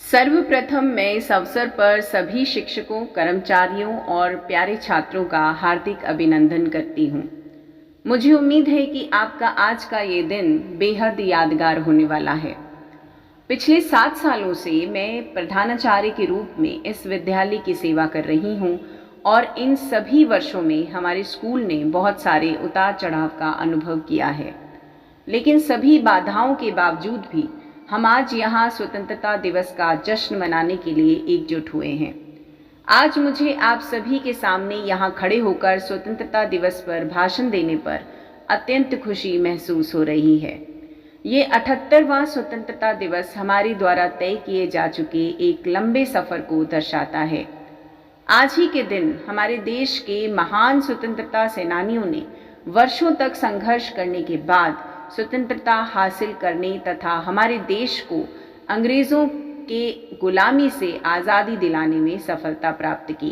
सर्वप्रथम मैं इस अवसर पर सभी शिक्षकों, कर्मचारियों और प्यारे छात्रों का हार्दिक अभिनंदन करती हूँ। मुझे उम्मीद है कि आपका आज का ये दिन बेहद यादगार होने वाला है। पिछले 7 सालों से मैं प्रधानाचार्य के रूप में इस विद्यालय की सेवा कर रही हूँ और इन सभी वर्षों में हमारे स्कूल ने बहुत सारे उतार चढ़ाव का अनुभव किया है। लेकिन सभी बाधाओं के बावजूद भी हम आज यहाँ स्वतंत्रता दिवस का जश्न मनाने के लिए एकजुट हुए हैं। आज मुझे आप सभी के सामने यहाँ खड़े होकर स्वतंत्रता दिवस पर भाषण देने पर अत्यंत खुशी महसूस हो रही है। ये 78वां स्वतंत्रता दिवस हमारे द्वारा तय किए जा चुके एक लंबे सफर को दर्शाता है। आज ही के दिन हमारे देश के महान स्वतंत्रता सेनानियों ने वर्षों तक संघर्ष करने के बाद स्वतंत्रता हासिल करने तथा हमारे देश को अंग्रेज़ों के गुलामी से आज़ादी दिलाने में सफलता प्राप्त की।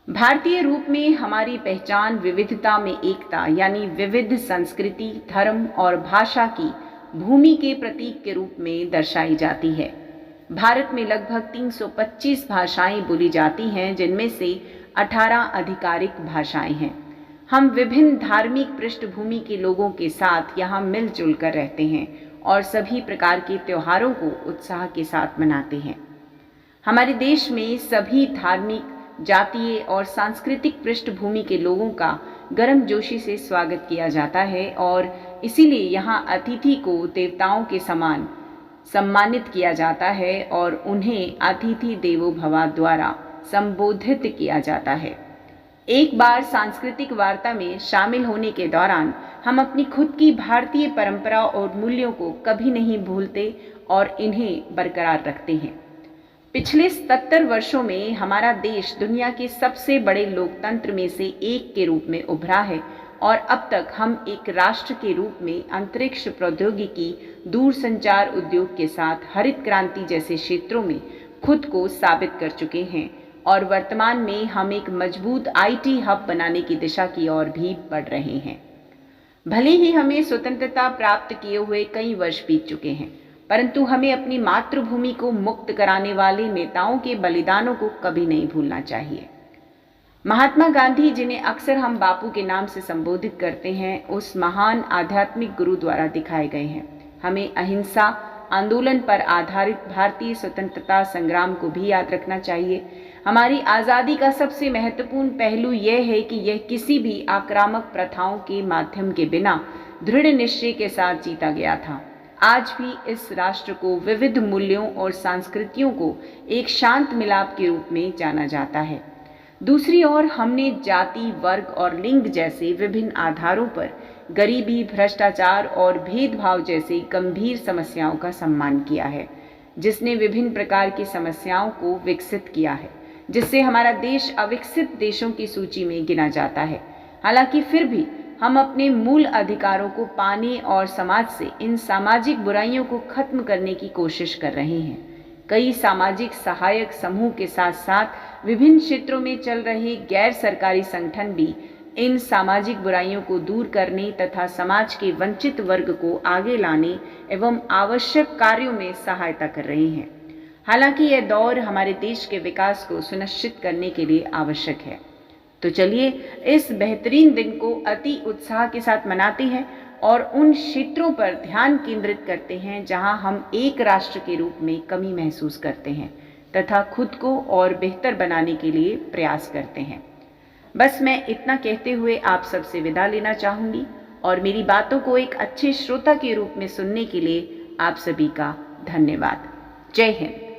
भारतीय रूप में हमारी पहचान विविधता में एकता यानी विविध संस्कृति, धर्म और भाषा की भूमि के प्रतीक के रूप में दर्शाई जाती है। भारत में लगभग 325 भाषाएं बोली जाती हैं, जिनमें से 18 आधिकारिक भाषाएं हैं। हम विभिन्न धार्मिक पृष्ठभूमि के लोगों के साथ यहाँ मिलजुल कर रहते हैं और सभी प्रकार के त्योहारों को उत्साह के साथ मनाते हैं। हमारे देश में सभी धार्मिक, जातीय और सांस्कृतिक पृष्ठभूमि के लोगों का गर्मजोशी से स्वागत किया जाता है और इसीलिए यहाँ अतिथि को देवताओं के समान सम्मानित किया जाता है और उन्हें अतिथि देवो भव द्वारा संबोधित किया जाता है। एक बार सांस्कृतिक वार्ता में शामिल होने के दौरान हम अपनी खुद की भारतीय परंपरा और मूल्यों को कभी नहीं भूलते और इन्हें बरकरार रखते हैं। पिछले 77 वर्षों में हमारा देश दुनिया के सबसे बड़े लोकतंत्र में से एक के रूप में उभरा है और अब तक हम एक राष्ट्र के रूप में अंतरिक्ष प्रौद्योगिकी, दूरसंचार उद्योग के साथ हरित क्रांति जैसे क्षेत्रों में खुद को साबित कर चुके हैं और वर्तमान में हम एक मजबूत आईटी हब बनाने की दिशा की ओर भी बढ़ रहे हैं। भले ही हमें स्वतंत्रता प्राप्त किए हुए कई वर्ष बीत चुके हैं, परंतु हमें अपनी मातृभूमि को मुक्त कराने वाले नेताओं के बलिदानों को कभी नहीं भूलना चाहिए। महात्मा गांधी, जिन्हें अक्सर हम बापू के नाम से संबोधित करते हैं, उस महान आध्यात्मिक गुरु द्वारा दिखाए गए हैं। हमें अहिंसा आंदोलन पर आधारित भारतीय स्वतंत्रता संग्राम को भी याद रखना चाहिए। हमारी आज़ादी का सबसे महत्वपूर्ण पहलू यह है कि यह किसी भी आक्रामक प्रथाओं के माध्यम के बिना दृढ़ निश्चय के साथ जीता गया था। आज भी इस राष्ट्र को विविध मूल्यों और संस्कृतियों को एक शांत मिलाप के रूप में जाना जाता है। दूसरी ओर हमने जाति, वर्ग और लिंग जैसे विभिन्न आधारों पर गरीबी, भ्रष्टाचार और भेदभाव जैसे गंभीर समस्याओं का सम्मान किया है, जिसने विभिन्न प्रकार की समस्याओं को विकसित किया है, जिससे हमारा देश अविकसित देशों की सूची में गिना जाता है। हालांकि फिर भी हम अपने मूल अधिकारों को पाने और समाज से इन सामाजिक बुराइयों को खत्म करने की कोशिश कर रहे हैं। कई सामाजिक सहायक समूह के साथ साथ विभिन्न क्षेत्रों में चल रहे गैर सरकारी संगठन भी इन सामाजिक बुराइयों को दूर करने तथा समाज के वंचित वर्ग को आगे लाने एवं आवश्यक कार्यों में सहायता कर रहे हैं। हालांकि यह दौर हमारे देश के विकास को सुनिश्चित करने के लिए आवश्यक है। तो चलिए इस बेहतरीन दिन को अति उत्साह के साथ मनाते हैं और उन क्षेत्रों पर ध्यान केंद्रित करते हैं जहां हम एक राष्ट्र के रूप में कमी महसूस करते हैं तथा खुद को और बेहतर बनाने के लिए प्रयास करते हैं। बस मैं इतना कहते हुए आप सबसे विदा लेना चाहूँगी और मेरी बातों को एक अच्छे श्रोता के रूप में सुनने के लिए आप सभी का धन्यवाद। जय हिंद।